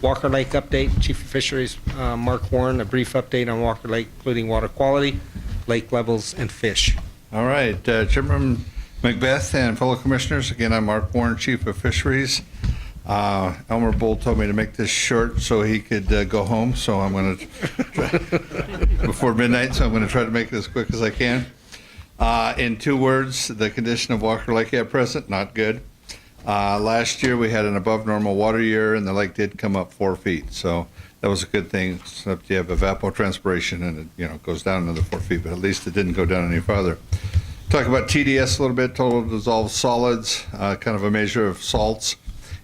Walker Lake update, Chief of Fisheries, Mark Warren, a brief update on Walker Lake, including water quality, lake levels, and fish. All right, Chairman Macbeth and fellow commissioners, again, I'm Mark Warren, Chief of Fisheries. Elmer Bull told me to make this short so he could go home, so I'm going to try before midnight, so I'm going to try to make it as quick as I can. In 2 words, the condition of Walker Lake at present, not good. Last year we had an above normal water year and the lake did come up 4 feet, so that was a good thing, except you have evapotranspiration and it goes down another 4 feet, but at least it didn't go down any farther. Talk about TDS a little bit, total dissolved solids, kind of a measure of salts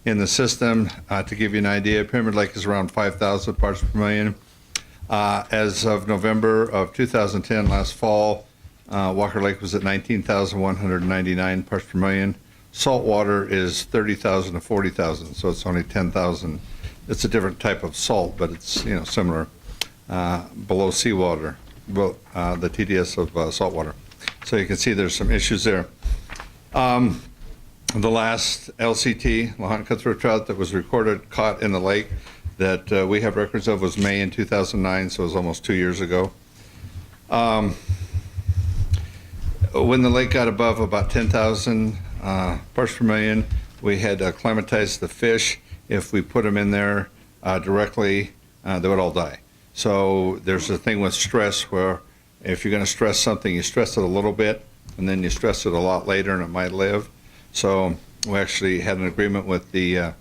in the system. To give you an idea, Pyramid Lake is around 5,000 parts per million. As of November of 2010, last fall, Walker Lake was at 19,199 parts per million. Salt water is 30,000 to 40,000, so it's only 10,000. It's a different type of salt, but it's similar below seawater, the TDS of salt water. So you can see there's some issues there. The last LCT, Lahontan cutthroat trout, that was recorded caught in the lake that we have records of was May in 2009, so it was almost 2 years ago. When the lake got above about 10,000 parts per million, we had acclimatized the fish. If we put them in there directly, they would all die. So there's a thing with stress where if you're going to stress something, you stress it a little bit, and then you stress it a lot later, and it might live. So we actually had an agreement with the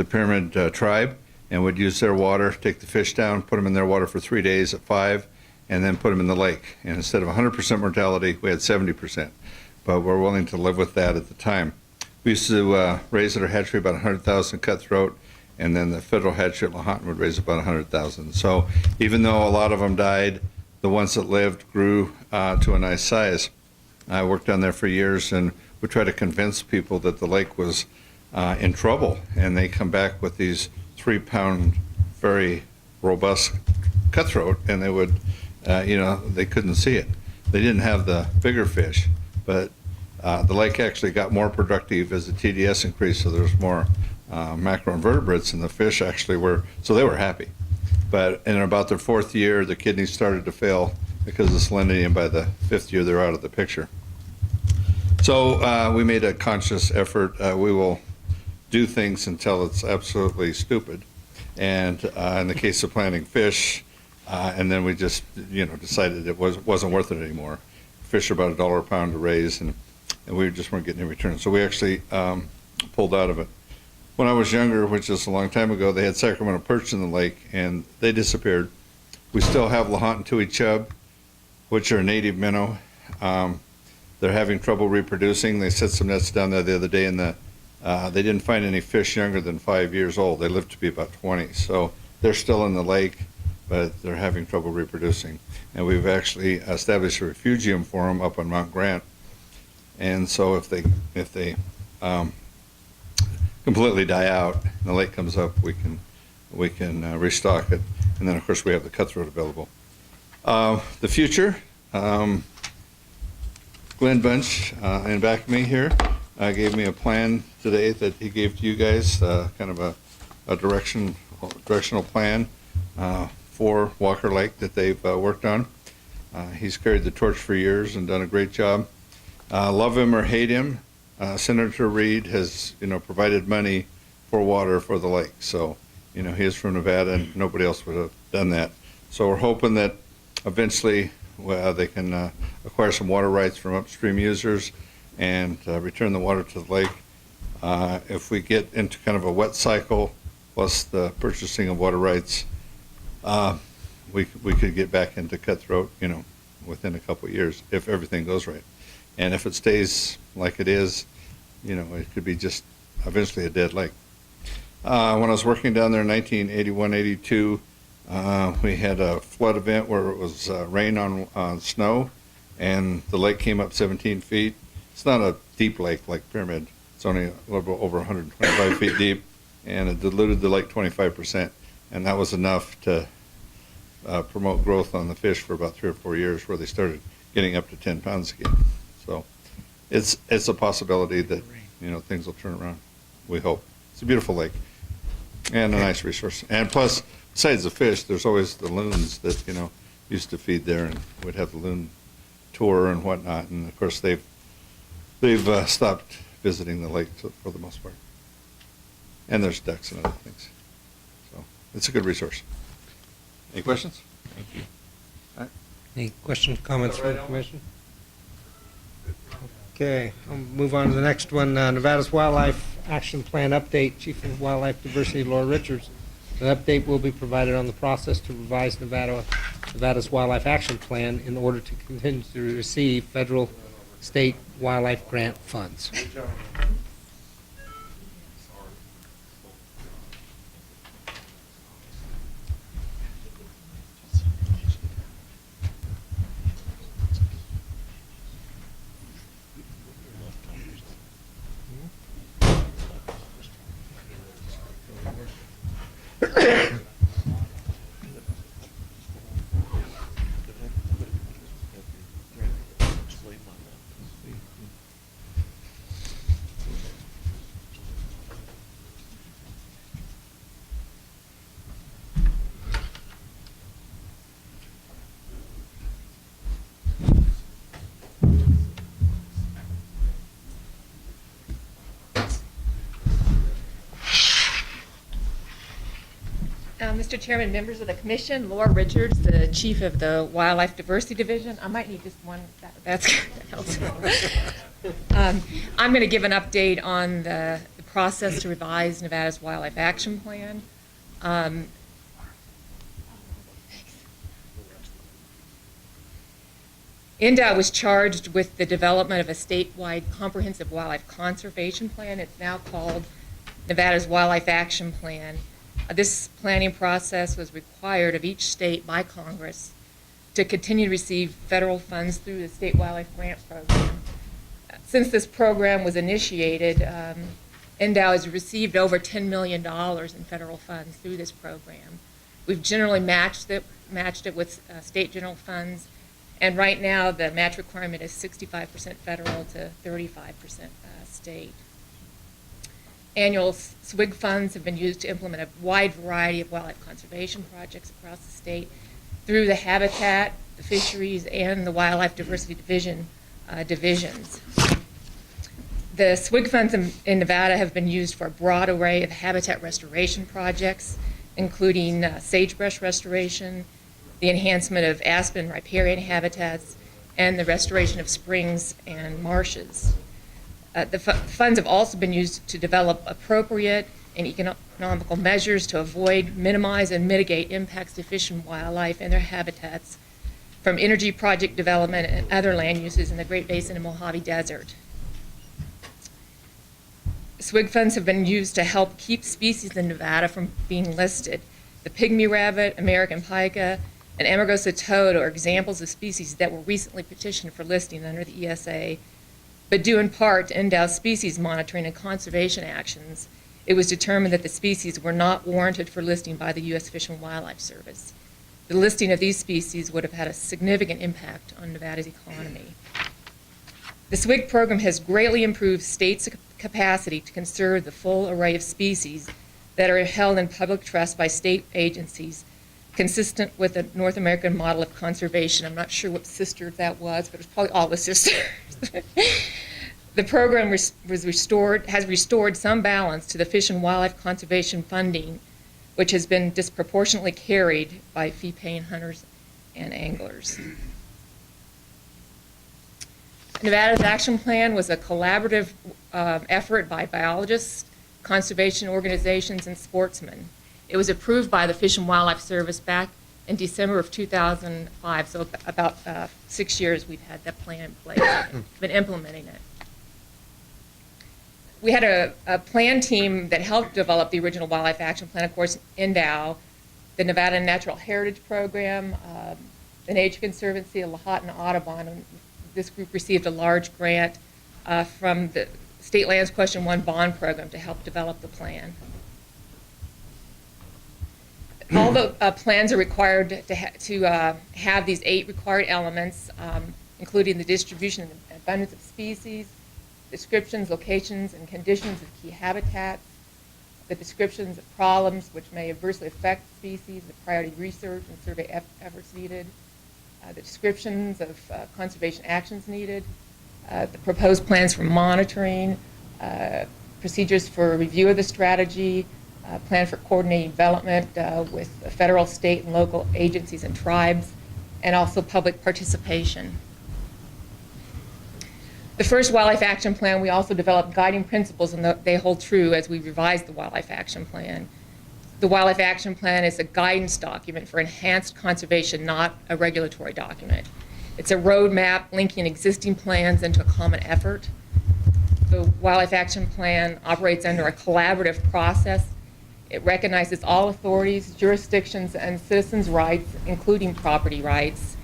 Pyramid tribe, and would use their water, take the fish down, put them in their water for 3 days at 5, and then put them in the lake. And instead of 100% mortality, we had 70%. But we're willing to live with that at the time. We used to raise at our hatchery about 100,000 cutthroat, and then the federal hatchery at Lahontan would raise about 100,000. So even though a lot of them died, the ones that lived grew to a nice size. I worked down there for years, and we try to convince people that the lake was in trouble, and they come back with these 3-pound, very robust cutthroat, and they would, they couldn't see it. They didn't have the bigger fish, but the lake actually got more productive as the TDS increased, so there's more macroinvertebrates, and the fish actually were, so they were happy. But in about their 4th year, the kidneys started to fail because of salinity, and by the 5th year, they're out of the picture. So we made a conscious effort. We will do things until it's absolutely stupid. And in the case of planting fish, and then we just, decided it wasn't worth it anymore. Fish are about $1 a pound to raise, and we just weren't getting any return. So we actually pulled out of it. When I was younger, which is a long time ago, they had Sacramento perch in the lake, and they disappeared. We still have Lahontan tui chub, which are a native minnow. They're having trouble reproducing. They set some nets down there the other day, and they didn't find any fish younger than 5 years old. They live to be about 20. So they're still in the lake, but they're having trouble reproducing. And we've actually established a refugium for them up on Mount Grant. And so if they completely die out and the lake comes up, we can restock it. And then of course we have the cutthroat available. The future, Glenn Bunch in back of me here gave me a plan today that he gave to you guys, kind of a directional plan for Walker Lake that they've worked on. He's carried the torch for years and done a great job. Love him or hate him, Senator Reed has provided money for water for the lake. So he is from Nevada, and nobody else would have done that. So we're hoping that eventually they can acquire some water rights from upstream users and return the water to the lake. If we get into kind of a wet cycle plus the purchasing of water rights, we could get back into cutthroat within a couple of years if everything goes right. And if it stays like it is, it could be just eventually a dead lake. When I was working down there in 1981, 82, we had a flood event where it was rain on snow, and the lake came up 17 feet. It's not a deep lake like Pyramid. It's only a little bit over 125 feet deep, and it diluted the lake 25%. And that was enough to promote growth on the fish for about 3 or 4 years, where they started getting up to 10 pounds again. So it's a possibility that things will turn around. We hope. It's a beautiful lake. And a nice resource. And plus, besides the fish, there's always the loons that, used to feed there, and would have the loon tour and whatnot. And of course, they've stopped visiting the lake for the most part. And there's ducks and other things. So it's a good resource. Any questions? Thank you. Any questions, comments from the commission? Okay, I'll move on to the next one. Nevada's Wildlife Action Plan update. Chief of Wildlife Diversity, Laura Richards. An update will be provided on the process to revise Nevada's Wildlife Action Plan in order to continue to receive federal, state wildlife grant funds. Mr. Chairman, members of the commission, Laura Richards, the chief of the Wildlife Diversity Division. I might need just one. That helps. I'm going to give an update on the process to revise Nevada's Wildlife Action Plan. NDOT was charged with the development of a statewide comprehensive wildlife conservation plan. It's now called Nevada's Wildlife Action Plan. This planning process was required of each state by Congress to continue to receive federal funds through the State Wildlife Grant Program. Since this program was initiated, NDOT has received over $10 million in federal funds through this program. We've generally matched it with state general funds, and right now the match requirement is 65% federal to 35% state. Annual SWIG funds have been used to implement a wide variety of wildlife conservation projects across the state through the Habitat, the Fisheries, and the Wildlife Diversity Division divisions. The SWIG funds in Nevada have been used for a broad array of habitat restoration projects, including sagebrush restoration, the enhancement of aspen and riparian habitats, and the restoration of springs and marshes. The funds have also been used to develop appropriate and economical measures to avoid, minimize, and mitigate impacts to fish and wildlife and their habitats from energy project development and other land uses in the Great Basin and Mojave Desert. SWIG funds have been used to help keep species in Nevada from being listed. The pygmy rabbit, American pika, and Amargosa toad are examples of species that were recently petitioned for listing under the ESA. But due in part to NDOW's species monitoring and conservation actions, it was determined that the species were not warranted for listing by the U.S. Fish and Wildlife Service. The listing of these species would have had a significant impact on Nevada's economy. The SWIG program has greatly improved states' capacity to conserve the full array of species that are held in public trust by state agencies, consistent with the North American model of conservation. I'm not sure what sister that was, but it's probably all the sisters. The program has restored some balance to the fish and wildlife conservation funding, which has been disproportionately carried by fee-paying hunters and anglers. Nevada's action plan was a collaborative effort by biologists, conservation organizations, and sportsmen. It was approved by the Fish and Wildlife Service back in December of 2005, so about 6 years we've had that plan in place, been implementing it. We had a plan team that helped develop the original Wildlife Action Plan, of course, NDOW, the Nevada Natural Heritage Program, the Nature Conservancy, Lahot, and Audubon. And this group received a large grant from the State Lands Question 1 bond program to help develop the plan. All the plans are required to have these 8 required elements, including the distribution and abundance of species, descriptions, locations, and conditions of key habitats, the descriptions of problems which may adversely affect species, the priority research and survey efforts needed, the descriptions of conservation actions needed, the proposed plans for monitoring, procedures for review of the strategy, plan for coordinating development with the federal, state, and local agencies and tribes, and also public participation. The first Wildlife Action Plan, we also developed guiding principles, and they hold true as we revise the Wildlife Action Plan. The Wildlife Action Plan is a guidance document for enhanced conservation, not a regulatory document. It's a roadmap linking existing plans into a common effort. The Wildlife Action Plan operates under a collaborative process. It recognizes all authorities, jurisdictions, and citizens' rights, including property rights.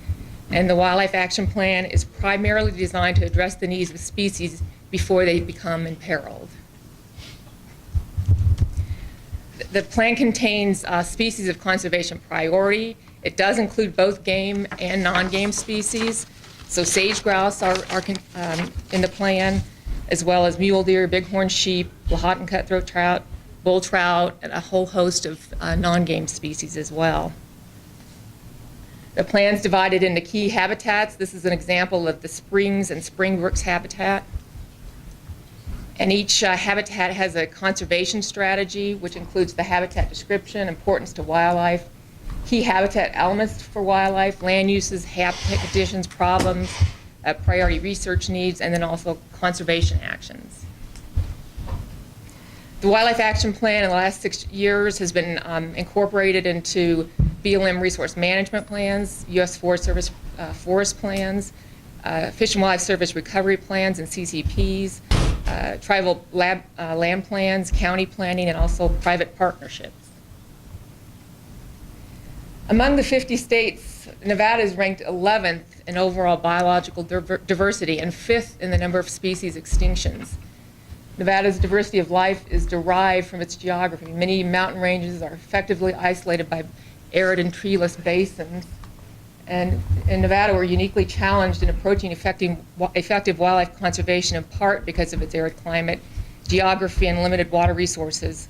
And the Wildlife Action Plan is primarily designed to address the needs of species before they become imperiled. The plan contains species of conservation priority. It does include both game and non-game species. So sage grouse are in the plan, as well as mule deer, bighorn sheep, Lahontan cutthroat trout, bull trout, and a whole host of non-game species as well. The plan's divided into key habitats. This is an example of the springs and springbrook's habitat. And each habitat has a conservation strategy, which includes the habitat description, importance to wildlife, key habitat elements for wildlife, land uses, habitat conditions, problems, priority research needs, and then also conservation actions. The Wildlife Action Plan in the last 6 years has been incorporated into BLM resource management plans, U.S. Forest Service forest plans, Fish and Wildlife Service recovery plans and CCPs, tribal land plans, county planning, and also private partnerships. Among the 50 states, Nevada is ranked 11th in overall biological diversity and 5th in the number of species extinctions. Nevada's diversity of life is derived from its geography. Many mountain ranges are effectively isolated by arid and treeless basins. And in Nevada, we're uniquely challenged in approaching effective wildlife conservation in part because of its arid climate, geography, and limited water resources,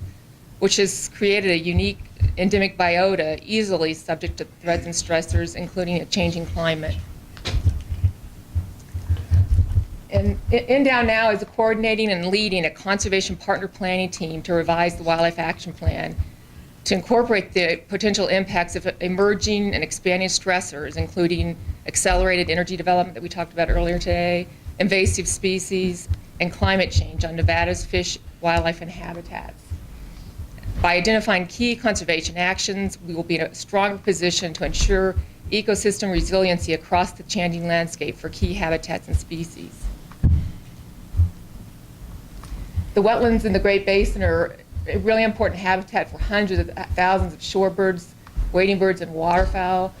which has created a unique endemic biota easily subject to threats and stressors, including a changing climate. And NDOW now is coordinating and leading a conservation partner planning team to revise the Wildlife Action Plan to incorporate the potential impacts of emerging and expanding stressors, including accelerated energy development that we talked about earlier today, invasive species, and climate change on Nevada's fish, wildlife, and habitats. By identifying key conservation actions, we will be in a stronger position to ensure ecosystem resiliency across the changing landscape for key habitats and species. The wetlands in the Great Basin are a really important habitat for hundreds of thousands of shorebirds, wading birds, and waterfowl.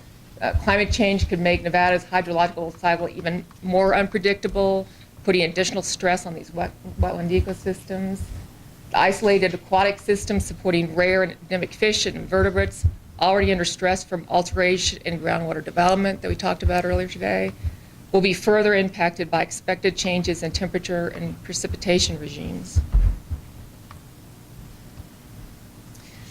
Climate change could make Nevada's hydrological cycle even more unpredictable, putting additional stress on these wetland ecosystems. The isolated aquatic systems supporting rare and endemic fish and invertebrates already under stress from alteration in groundwater development that we talked about earlier today will be further impacted by expected changes in temperature and precipitation regimes.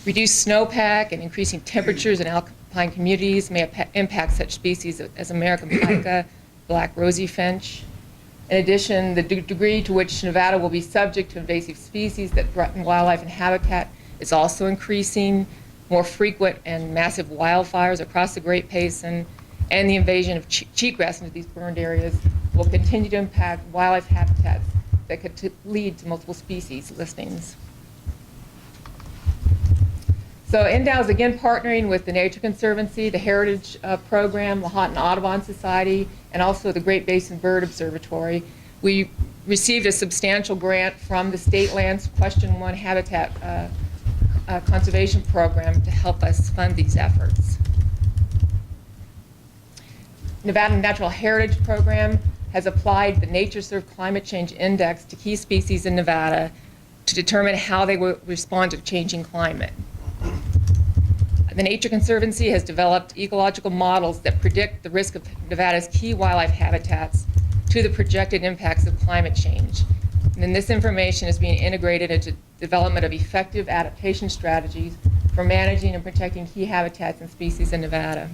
Reduced snowpack and increasing temperatures in alpine communities may impact such species as American pika, black rosy finch. In addition, the degree to which Nevada will be subject to invasive species that threaten wildlife and habitat is also increasing. More frequent and massive wildfires across the Great Basin and the invasion of cheatgrass into these burned areas will continue to impact wildlife habitats that could lead to multiple species listings. So NDOW is again partnering with the Nature Conservancy, the Heritage Program, Lahontan Audubon Society, and also the Great Basin Bird Observatory. We received a substantial grant from the State Lands Question 1 Habitat Conservation Program to help us fund these efforts. Nevada Natural Heritage Program has applied the NatureServe Climate Change Index to key species in Nevada to determine how they will respond to changing climate. The Nature Conservancy has developed ecological models that predict the risk of Nevada's key wildlife habitats to the projected impacts of climate change. And then this information is being integrated into development of effective adaptation strategies for managing and protecting key habitats and species in Nevada.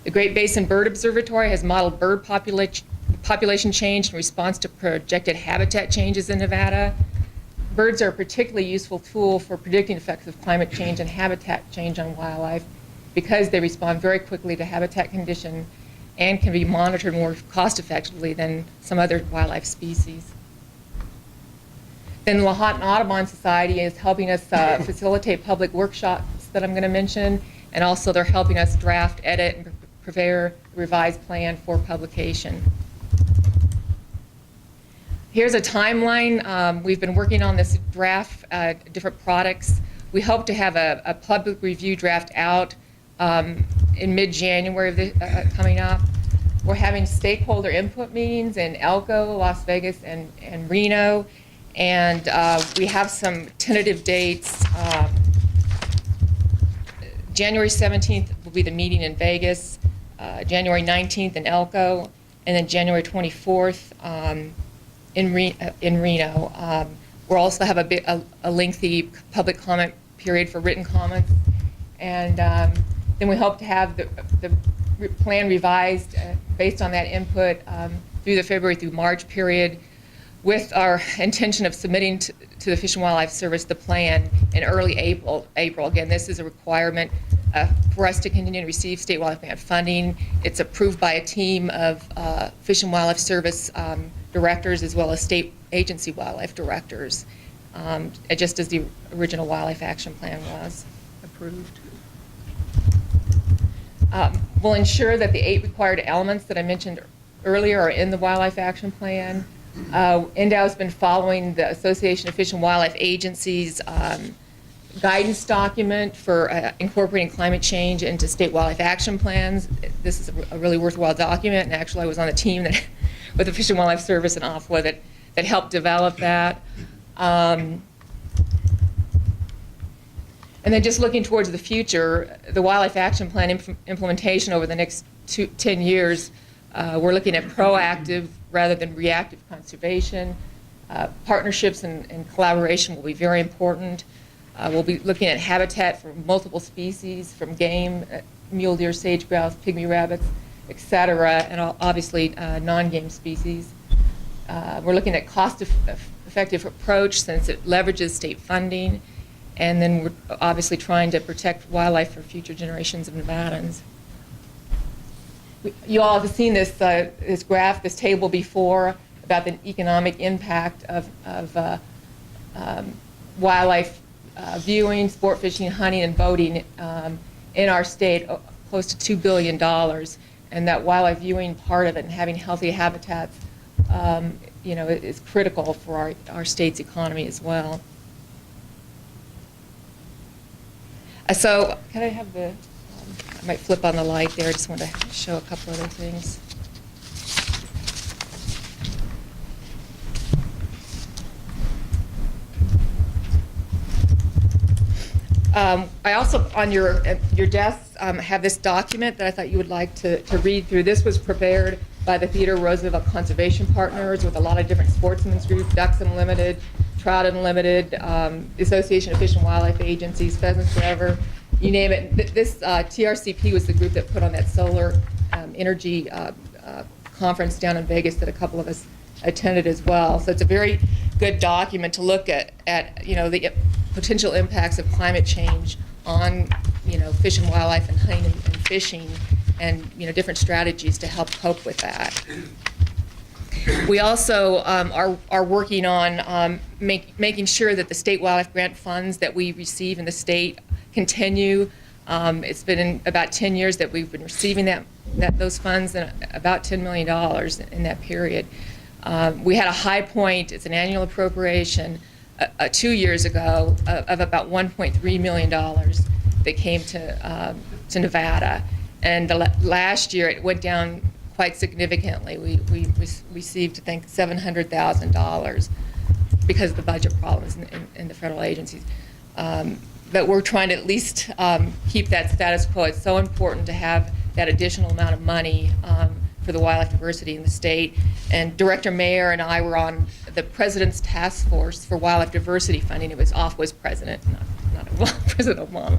The Great Basin Bird Observatory has modeled bird population change in response to projected habitat changes in Nevada. Birds are a particularly useful tool for predicting effects of climate change and habitat change on wildlife because they respond very quickly to habitat condition and can be monitored more cost effectively than some other wildlife species. Then the Lahontan Audubon Society is helping us facilitate public workshops that I'm going to mention, and also they're helping us draft, edit, and prepare a revised plan for publication. Here's a timeline. We've been working on this draft, different products. We hope to have a public review draft out in mid-January of coming up. We're having stakeholder input meetings in Elko, Las Vegas, and Reno. And we have some tentative dates. January 17th will be the meeting in Vegas, January 19th in Elko, and then January 24th in Reno. We'll also have a lengthy public comment period for written comments. And then we hope to have the plan revised based on that input through the February through March period, with our intention of submitting to the Fish and Wildlife Service the plan in early April. Again, this is a requirement for us to continue to receive state wildlife grant funding. It's approved by a team of Fish and Wildlife Service directors as well as state agency wildlife directors, just as the original Wildlife Action Plan was approved. We'll ensure that the 8 required elements that I mentioned earlier are in the Wildlife Action Plan. NDOW has been following the Association of Fish and Wildlife Agencies guidance document for incorporating climate change into state wildlife action plans. This is a really worthwhile document, and actually I was on the team that, with the Fish and Wildlife Service and OFWA that helped develop that. And then just looking towards the future, the Wildlife Action Plan implementation over the next 10 years, we're looking at proactive rather than reactive conservation. Partnerships and collaboration will be very important. We'll be looking at habitat for multiple species, from game, mule deer, sage grouse, pygmy rabbits, et cetera, and obviously non-game species. We're looking at cost-effective approach since it leverages state funding, and then we're obviously trying to protect wildlife for future generations of Nevadans. You all have seen this graph, this table before about the economic impact of wildlife viewing, sport fishing, hunting, and boating in our state, close to $2 billion. And that wildlife viewing part of it and having healthy habitats, is critical for our state's economy as well. So, can I have the? I might flip on the light there. I just want to show a couple other things. I also, on your desks, have this document that I thought you would like to read through. This was prepared by the Theodore Roosevelt Conservation Partners with a lot of different sportsmen's groups, Ducks Unlimited, Trout Unlimited, Association of Fish and Wildlife Agencies, Pheasants Forever, you name it. This TRCP was the group that put on that solar energy conference down in Vegas that a couple of us attended as well. So it's a very good document to look at the potential impacts of climate change on fish and wildlife and hunting and fishing, and different strategies to help cope with that. We also are working on making sure that the state wildlife grant funds that we receive in the state continue. It's been about 10 years that we've been receiving those funds, and about $10 million in that period. We had a high point. It's an annual appropriation 2 years ago of about $1.3 million that came to Nevada, and last year it went down quite significantly. We received, I think, $700,000 because of the budget problems in the federal agencies. But we're trying to at least keep that status quo. It's so important to have that additional amount of money for the wildlife diversity in the state. And Director Mayer and I were on the President's Task Force for Wildlife Diversity Funding. It was was president, not President Obama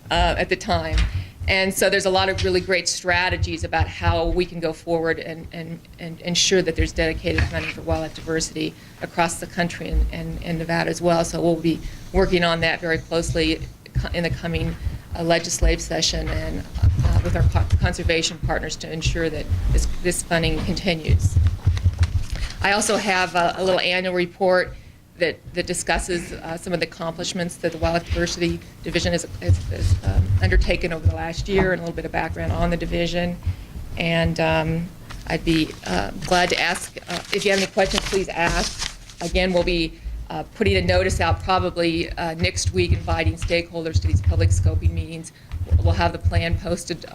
at the time. And so there's a lot of really great strategies about how we can go forward and ensure that there's dedicated funding for wildlife diversity across the country and Nevada as well. So we'll be working on that very closely in the coming legislative session and with our conservation partners to ensure that this funding continues. I also have a little annual report that discusses some of the accomplishments that the Wildlife Diversity Division has undertaken over the last year, and a little bit of background on the division. And I'd be glad to ask, if you have any questions, please ask. Again, we'll be putting a notice out probably next week inviting stakeholders to these public scoping meetings. We'll have the plan posted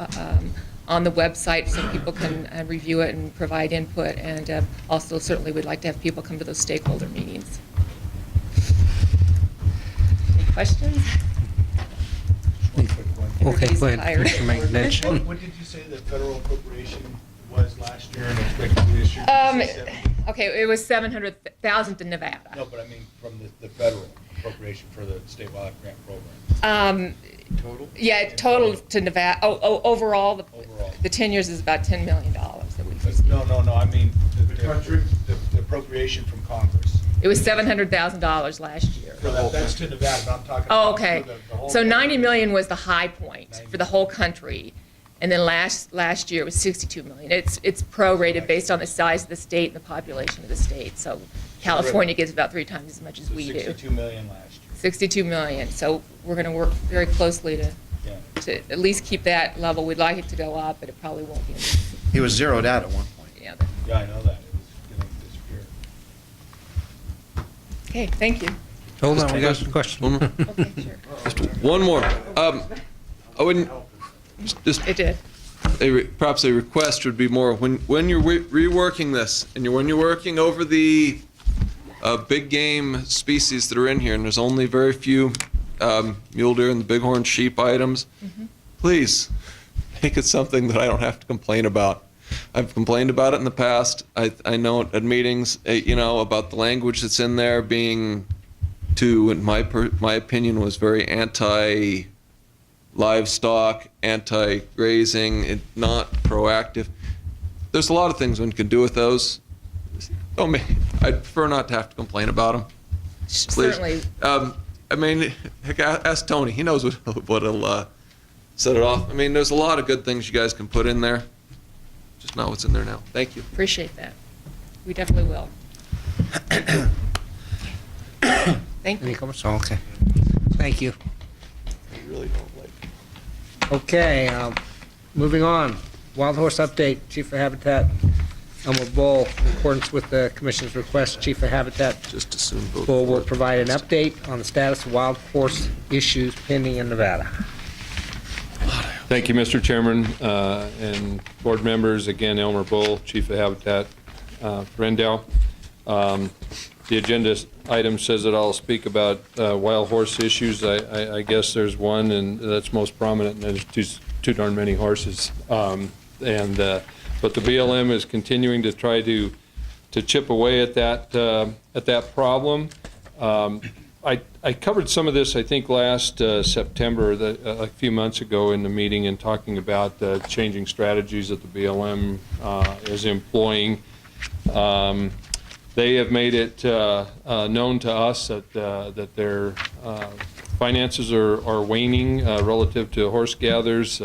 on the website so people can review it and provide input, and also certainly we'd like to have people come to those stakeholder meetings. Any questions? Okay, Everybody's go ahead, tired. Mr. McNich. What did you say the federal appropriation was last year and expected this year? Okay, it was 700,000 to Nevada. No, but I mean from the federal appropriation for the state wildlife grant program. Total? Yeah, total to Nevada. Overall, Overall. the 10 years is about $10 million that we've received. No, I mean the appropriation from Congress. It was $700,000 last year. That's to Nevada, but I'm talking Oh, about okay. the whole. So 90 million was the high point for the whole country, and then last year was 62 million. It's prorated based on the size of the state and the population of the state. So California gets about 3 times as much as we do. 62 million last year. 62 million. So we're going to work very closely to at least keep that level. We'd like it to go up, but it probably won't be. He was zeroed out at one point. Yeah. Yeah, I know that. It was going to disappear. Okay. Thank you. Hold on, we got some questions. One more. Okay. Sure. One more. I wouldn't just It did. perhaps a request would be more when you're reworking this and when you're working over the big game species that are in here, and there's only very few mule deer and the bighorn sheep items. Please make it something that I don't have to complain about. I've complained about it in the past. I know at meetings, about the language that's in there being, in my opinion, was very anti-livestock, anti-grazing, not proactive. There's a lot of things one can do with those. I'd prefer not to have to complain about them. Please. Certainly. Heck, ask Tony. He knows what'll set it off. There's a lot of good things you guys can put in there. Just not what's in there now. Thank you. Appreciate that. We definitely will. Thank Any you. comments? Oh, okay. Thank you. I really don't like. Okay, moving on. Wild horse update, Chief of Habitat, Elmer Bull. In accordance with the Commission's request, Chief of Habitat Just as soon vote Bull for will it. provide an update on the status of wild horse issues pending in Nevada. Thank you, Mr. Chairman, and board members. Again, Elmer Bull, Chief of Habitat for Rendell. The agenda item says that I'll speak about wild horse issues. I guess there's one, and that's most prominent, and there's too darn many horses. But the BLM is continuing to try to chip away at that problem. I covered some of this, I think, last September, a few months ago in the meeting, and talking about the changing strategies that the BLM is employing. They have made it known to us that their finances are waning relative to horse gathers.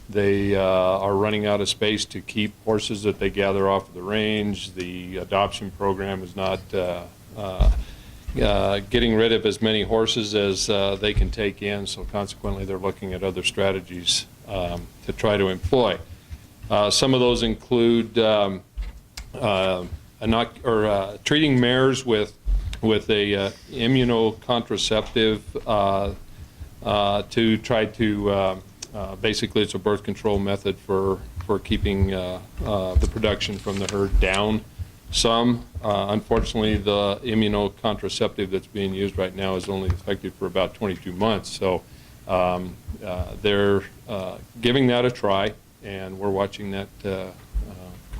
They are running out of space to keep horses that they gather off of the range. The adoption program is not getting rid of as many horses as they can take in, so consequently they're looking at other strategies to try to employ. Some of those include treating mares with a immunocontraceptive to try to basically it's a birth control method for keeping the production from the herd down some. Unfortunately, the immunocontraceptive that's being used right now is only effective for about 22 months. So they're giving that a try, and we're watching that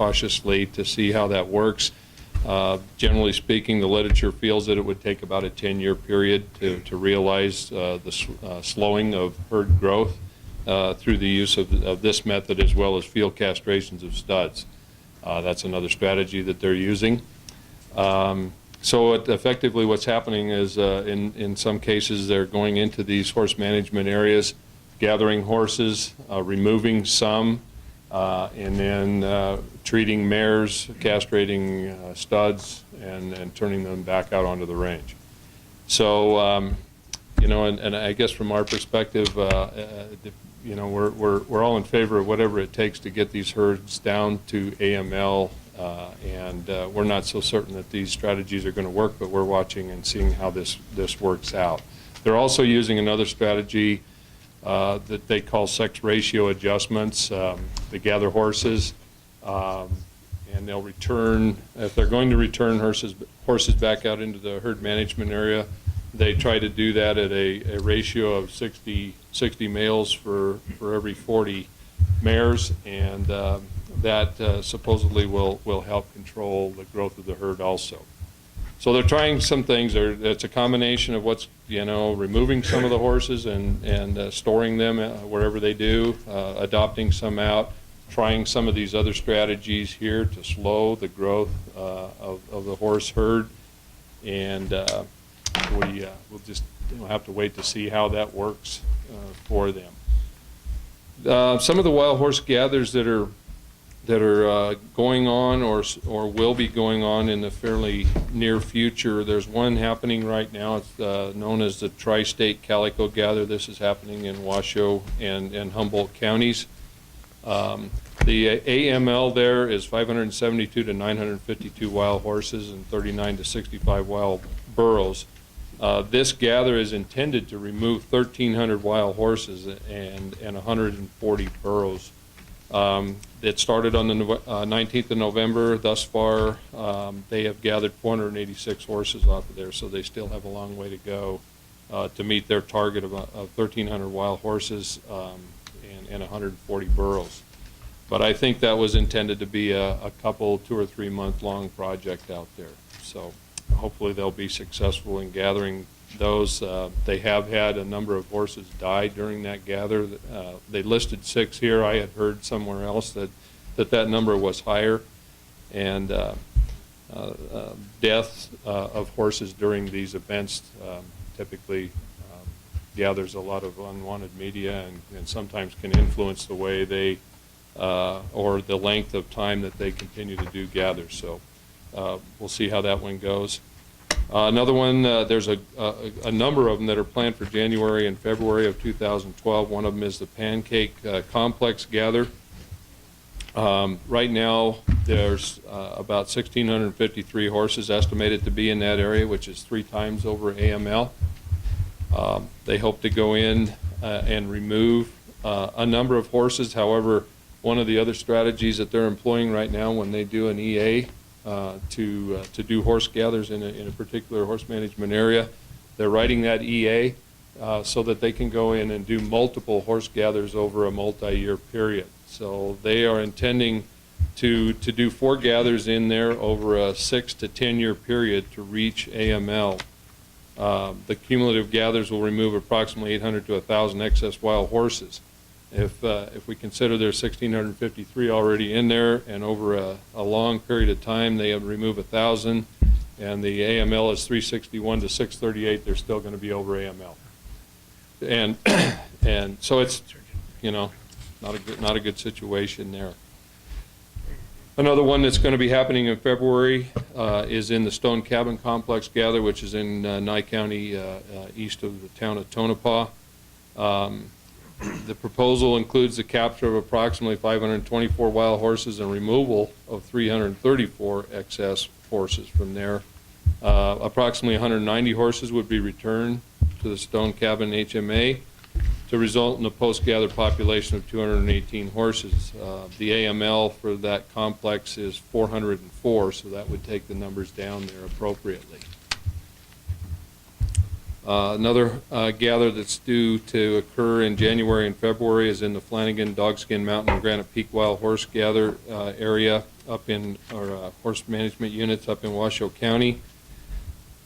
cautiously to see how that works. Generally speaking, the literature feels that it would take about a 10-year period to realize the slowing of herd growth through the use of this method, as well as field castrations of studs. That's another strategy that they're using. So effectively what's happening is in some cases they're going into these horse management areas, gathering horses, removing some, and then treating mares, castrating studs, and turning them back out onto the range. So, you know, and I guess from our perspective, you know, we're all in favor of whatever it takes to get these herds down to AML, and we're not so certain that these strategies are going to work, but we're watching and seeing how this works out. They're also using another strategy that they call sex ratio adjustments. They gather horses, and they'll return, if they're going to return horses back out into the herd management area, they try to do that at a ratio of 60 males for every 40 mares, and that supposedly will help control the growth of the herd also. So they're trying some things. It's a combination of what's, you know, removing some of the horses and storing them wherever they do, adopting some out, trying some of these other strategies here to slow the growth of the horse herd, and we'll just have to wait to see how that works for them. Some of the wild horse gathers that are going on or will be going on in the fairly near future. There's one happening right now. It's known as the Tri-State Calico Gather. This is happening in Washoe and Humboldt counties. The AML there is 572 to 952 wild horses and 39 to 65 wild burros. This gather is intended to remove 1,300 wild horses and 140 burros. It started on the 19th of November. Thus far, they have gathered 486 horses off of there, so they still have a long way to go to meet their target of 1,300 wild horses and 140 burros. But I think that was intended to be a couple, 2 or 3 month long project out there. So hopefully they'll be successful in gathering those. They have had a number of horses die during that gather. They listed 6 here. I had heard somewhere else that number was higher. And deaths of horses during these events typically gathers a lot of unwanted media and sometimes can influence the way they or the length of time that they continue to do gathers. So we'll see how that one goes. Another one, there's a number of them that are planned for January and February of 2012. One of them is the Pancake Complex Gather. Right now, there's about 1,653 horses estimated to be in that area, which is 3 times over AML. They hope to go in and remove a number of horses. However, one of the other strategies that they're employing right now when they do an EA to do horse gathers in a particular horse management area, they're writing that EA so that they can go in and do multiple horse gathers over a multi-year period. So they are intending to do 4 gathers in there over a 6 to 10 year period to reach AML. The cumulative gathers will remove approximately 800 to 1,000 excess wild horses. If we consider there's 1,653 already in there, and over a long period of time they have removed 1,000, and the AML is 361 to 638, they're still going to be over AML. And so it's, you know, not a good situation there. Another one that's going to be happening in February is in the Stone Cabin Complex Gather, which is in Nye County, east of the town of Tonopah. The proposal includes the capture of approximately 524 wild horses and removal of 334 excess horses from there. Approximately 190 horses would be returned to the Stone Cabin HMA to result in a post-gather population of 218 horses. The AML for that complex is 404, so that would take the numbers down there appropriately. Another gather that's due to occur in January and February is in the Flanagan, Dogskin Mountain, and Granite Peak Wild Horse Gather area up in, or horse management units up in Washoe County.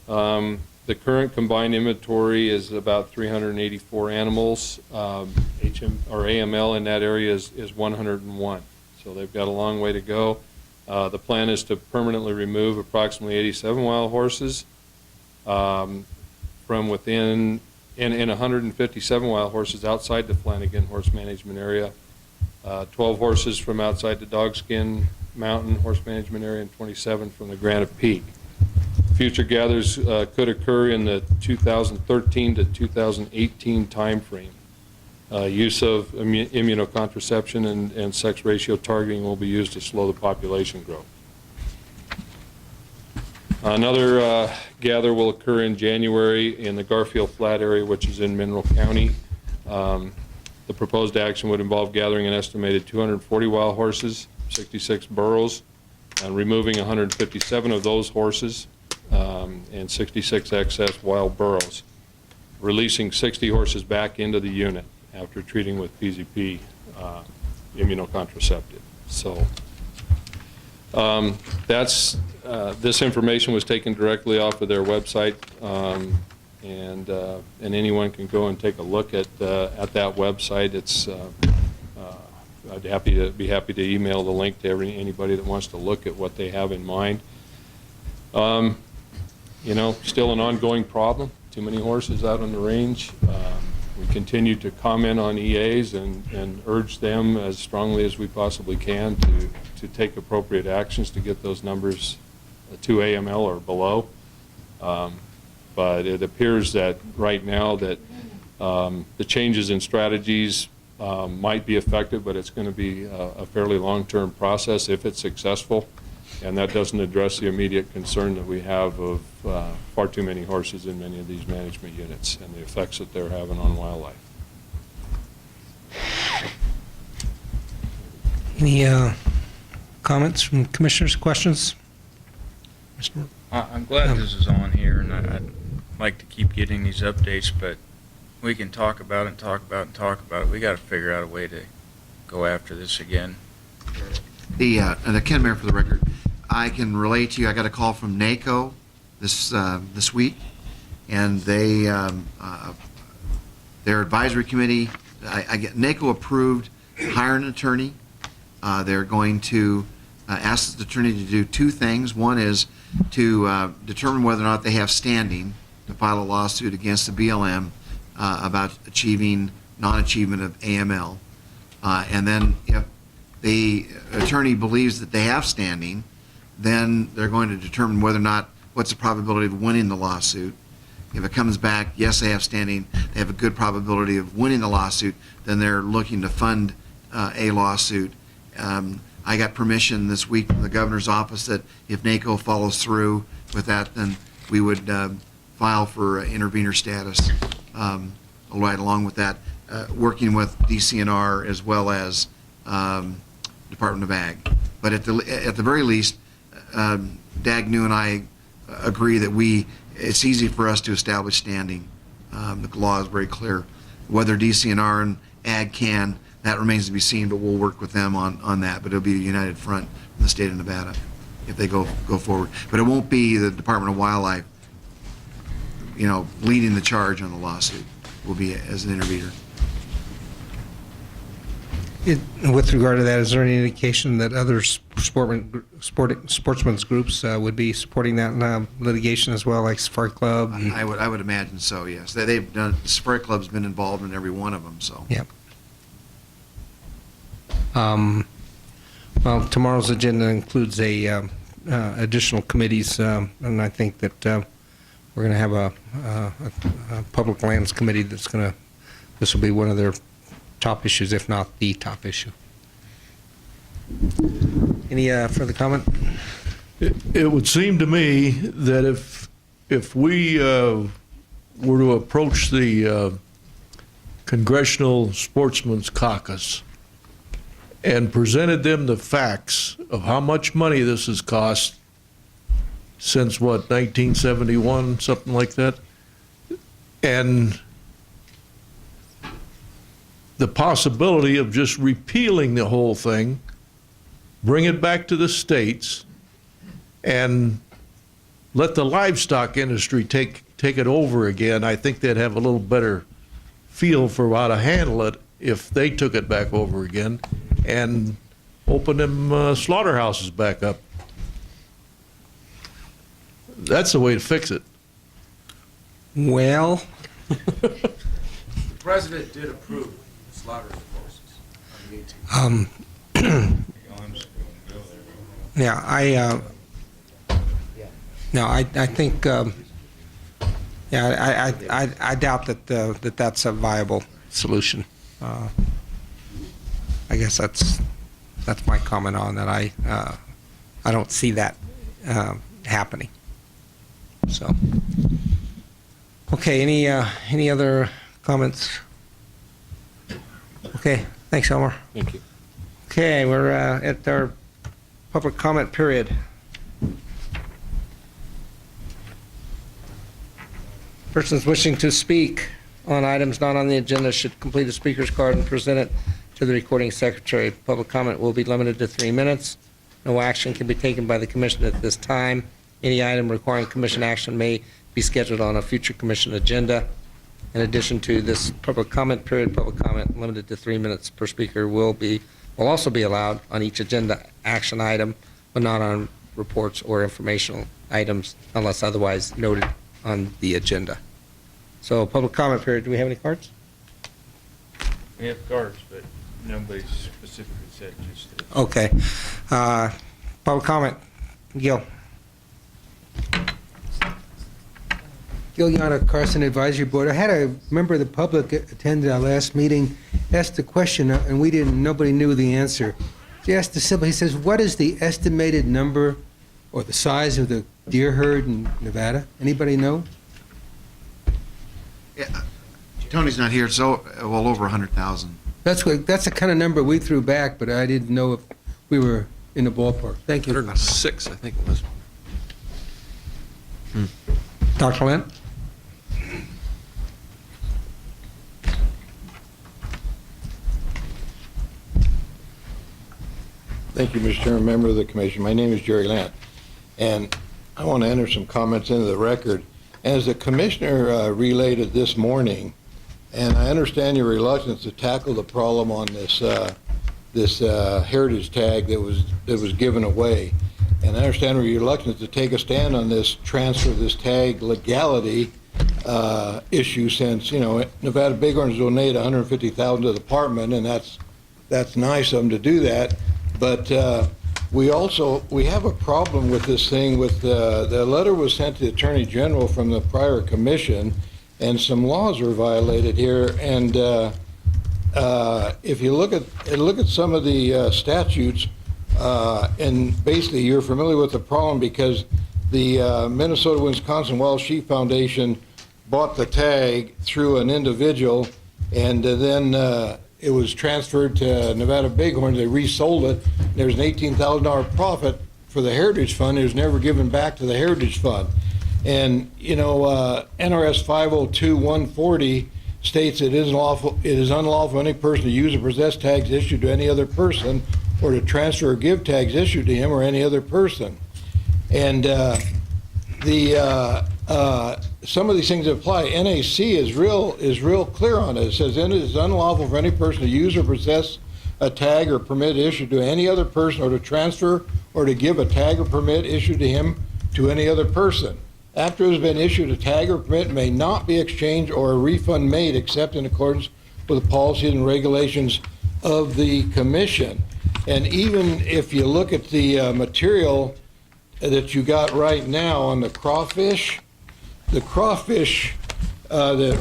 The current combined inventory is about 384 animals. AML in that area is 101. So they've got a long way to go. The plan is to permanently remove approximately 87 wild horses from within, and 157 wild horses outside the Flanagan Horse Management Area, 12 horses from outside the Dogskin Mountain Horse Management Area, and 27 from the Granite Peak. Future gathers could occur in the 2013 to 2018 timeframe. Use of immunocontraception and sex ratio targeting will be used to slow the population growth. Another gather will occur in January in the Garfield Flat area, which is in Mineral County. The proposed action would involve gathering an estimated 240 wild horses, 66 burros, and removing 157 of those horses and 66 excess wild burros, releasing 60 horses back into the unit after treating with PZP immunocontraceptive. So this information was taken directly off of their website, and anyone can go and take a look at that website. It's I'd be happy to email the link to anybody that wants to look at what they have in mind. Still an ongoing problem. Too many horses out on the range. We continue to comment on EAs and urge them as strongly as we possibly can to take appropriate actions to get those numbers to AML or below. But it appears that right now that the changes in strategies might be effective, but it's going to be a fairly long-term process if it's successful, and that doesn't address the immediate concern that we have of far too many horses in many of these management units and the effects that they're having on wildlife. Any comments from commissioners, questions? Mr. I'm glad this is on here, and I'd like to keep getting these updates, but we can talk about it and talk about it and talk about it. We got to figure out a way to go after this again. The Ken Mayor, for the record, I can relate to you. I got a call from NACO this week, and their advisory committee, NACO approved hiring an attorney. They're going to ask the attorney to do two things. One is to determine whether or not they have standing to file a lawsuit against the BLM about non-achievement of AML. And then if the attorney believes that they have standing, then they're going to determine whether or not, what's the probability of winning the lawsuit. If it comes back, yes, they have standing, they have a good probability of winning the lawsuit, then they're looking to fund a lawsuit. I got permission this week from the governor's office that if NACO follows through with that, then we would file for intervener status right along with that, working with DCNR as well as Department of Ag. But at the very least, Dagnew and I agree that it's easy for us to establish standing. The law is very clear. Whether DCNR and Ag can, that remains to be seen, but we'll work with them on that. But it'll be a united front in the state of Nevada if they go forward. But it won't be the Department of Wildlife, leading the charge on the lawsuit. Will be as an intervener. With regard to that, is there any indication that other sportsmen's groups would be supporting that litigation as well, like Safari Club? I would imagine so. Yes, they've done. Safari Club's been involved in every one of them. So. Yep. Well, tomorrow's agenda includes additional committees, and I think that we're going to have a public lands committee this will be one of their top issues, if not the top issue. Any further comment? It would seem to me that if we were to approach the Congressional Sportsmen's Caucus and presented them the facts of how much money this has cost since, 1971, something like that, and the possibility of just repealing the whole thing, bring it back to the states, and let the livestock industry take it over again. I think they'd have a little better feel for how to handle it if they took it back over again and open them slaughterhouses back up. That's the way to fix it. Well, The president did approve the slaughter horses on the 18th. yeah, no, I think, I doubt that that's a viable solution. I guess that's my comment on that. I don't see that happening. So, okay, any other comments? Okay, thanks, Elmer. Thank you. Okay, we're at our public comment period. Persons wishing to speak on items not on the agenda should complete a speaker's card and present it to the recording secretary. Public comment will be limited to 3 minutes. No action can be taken by the commission at this time. Any item requiring commission action may be scheduled on a future commission agenda. In addition to this public comment period, public comment limited to 3 minutes per speaker will also be allowed on each agenda action item, but not on reports or informational items unless otherwise noted on the agenda. So public comment period, do we have any cards? We have cards, but nobody specifically said just this. Okay. Public comment, Gil. Gil Yana, Carson Advisory Board. I had a member of the public attend our last meeting, asked a question, and nobody knew the answer. He asked he says, what is the estimated number or the size of the deer herd in Nevada? Anybody know? Yeah, Tony's not here, so well over 100,000. That's the kind of number we threw back, but I didn't know if we were in the ballpark. Thank you. 106, I think it was. Dr. Lynn? Thank you, Mr. Chairman, member of the commission. My name is Jerry Lant, and I want to enter some comments into the record. As the commissioner related this morning, and I understand your reluctance to tackle the problem on this heritage tag that was given away, and I understand your reluctance to take a stand on this transfer of this tag legality issue, since Nevada Bighorns donated $150,000 to the department, and that's nice of them to do that. But we have a problem with this thing. With the letter was sent to the Attorney General from the prior commission, and some laws are violated here. And if you look at some of the statutes, and basically you're familiar with the problem because the Minnesota-Wisconsin Wild Sheep Foundation bought the tag through an individual, and then it was transferred to Nevada Bighorns. They resold it. There's an $18,000 profit for the Heritage Fund. It was never given back to the Heritage Fund. And NRS 502-140 states it is unlawful for any person to use or possess tags issued to any other person, or to transfer or give tags issued to him or any other person. And some of these things apply. NAC is real clear on it. It says it is unlawful for any person to use or possess a tag or permit issued to any other person, or to transfer or to give a tag or permit issued to him to any other person. After it has been issued, a tag or permit may not be exchanged or a refund made except in accordance with the policies and regulations of the commission. And even if you look at the material that you got right now on the crawfish that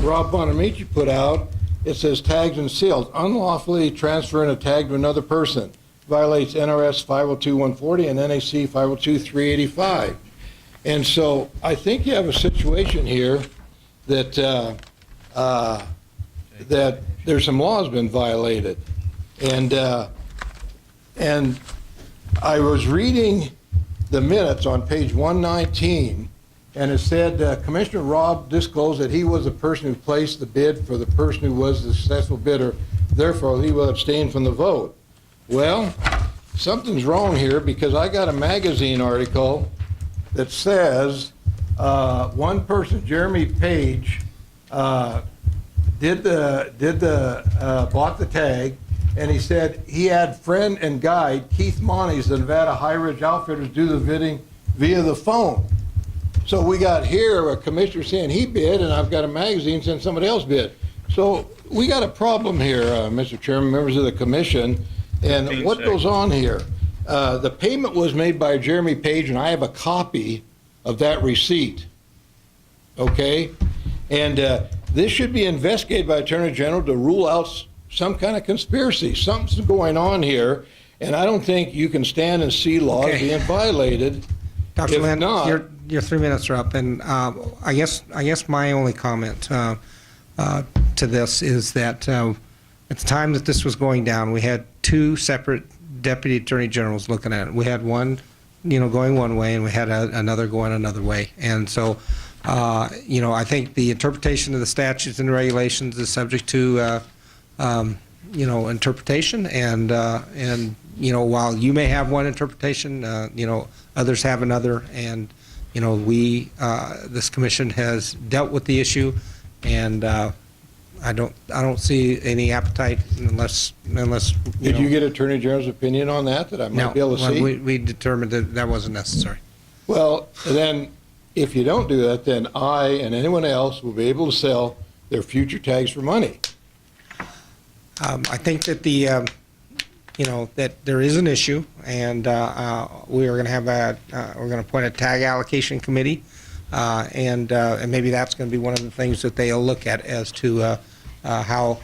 Rob Bonamici put out, it says tags and seals. Unlawfully transferring a tag to another person violates NRS 502-140 and NAC 502-385. And so I think you have a situation here that that there's some laws been violated. And I was reading the minutes on page 119 and it said Commissioner Robb disclosed that he was the person who placed the bid for the person who was the successful bidder, therefore he will abstain from the vote. Well, something's wrong here, because I got a magazine article that says one person, Jeremy Page, bought the tag, and he said he had friend and guide Keith Montes, the Nevada High Ridge Outfitters, do the bidding via the phone. So we got here a commissioner saying he bid, and I've got a magazine saying somebody else bid. So we got a problem here, Mr. Chairman, members of the commission, and what goes on here? The payment was made by Jeremy Page, and I have a copy of that receipt, okay? And this should be investigated by Attorney General to rule out some kind of conspiracy. Something's going on here, and I don't think you can stand and see laws being violated. Dr. If Lynn, not- your 3 minutes are up, and I guess my only comment to this is that at the time that this was going down, we had two separate deputy attorney generals looking at it. We had one, going one way, and we had another going another way. And so, I think the interpretation of the statutes and regulations is subject to, interpretation. And while you may have one interpretation, others have another. And this commission has dealt with the issue, and I don't see any appetite unless Did you get Attorney General's opinion on that I might be able to see? No, we determined that wasn't necessary. Well, then, if you don't do that, then I and anyone else will be able to sell their future tags for money. I think that that there is an issue, and we are going to have we're going to appoint a tag allocation committee, and maybe that's going to be one of the things that they'll look at as to how,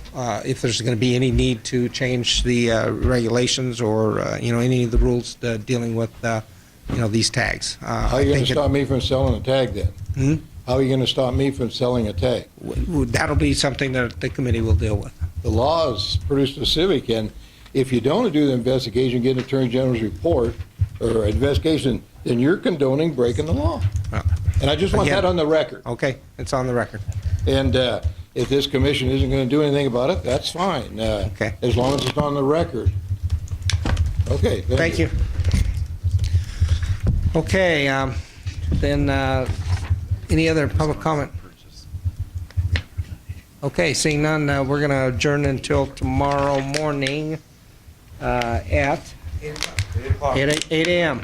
if there's going to be any need to change the regulations or any of the rules dealing with these tags. How are you going to stop me from selling a tag then? How are you going to stop me from selling a tag? That'll be something that the committee will deal with. The law is pretty specific, and if you don't do the investigation, get an Attorney General's report or investigation, then you're condoning breaking the law. And I just want that on the record. Okay, it's on the record. And if this commission isn't going to do anything about it, that's fine. Okay. As long as it's on the record. Okay. Thank you. Okay, then any other public comment? Okay, seeing none, we're going to adjourn until tomorrow morning at 8 a.m.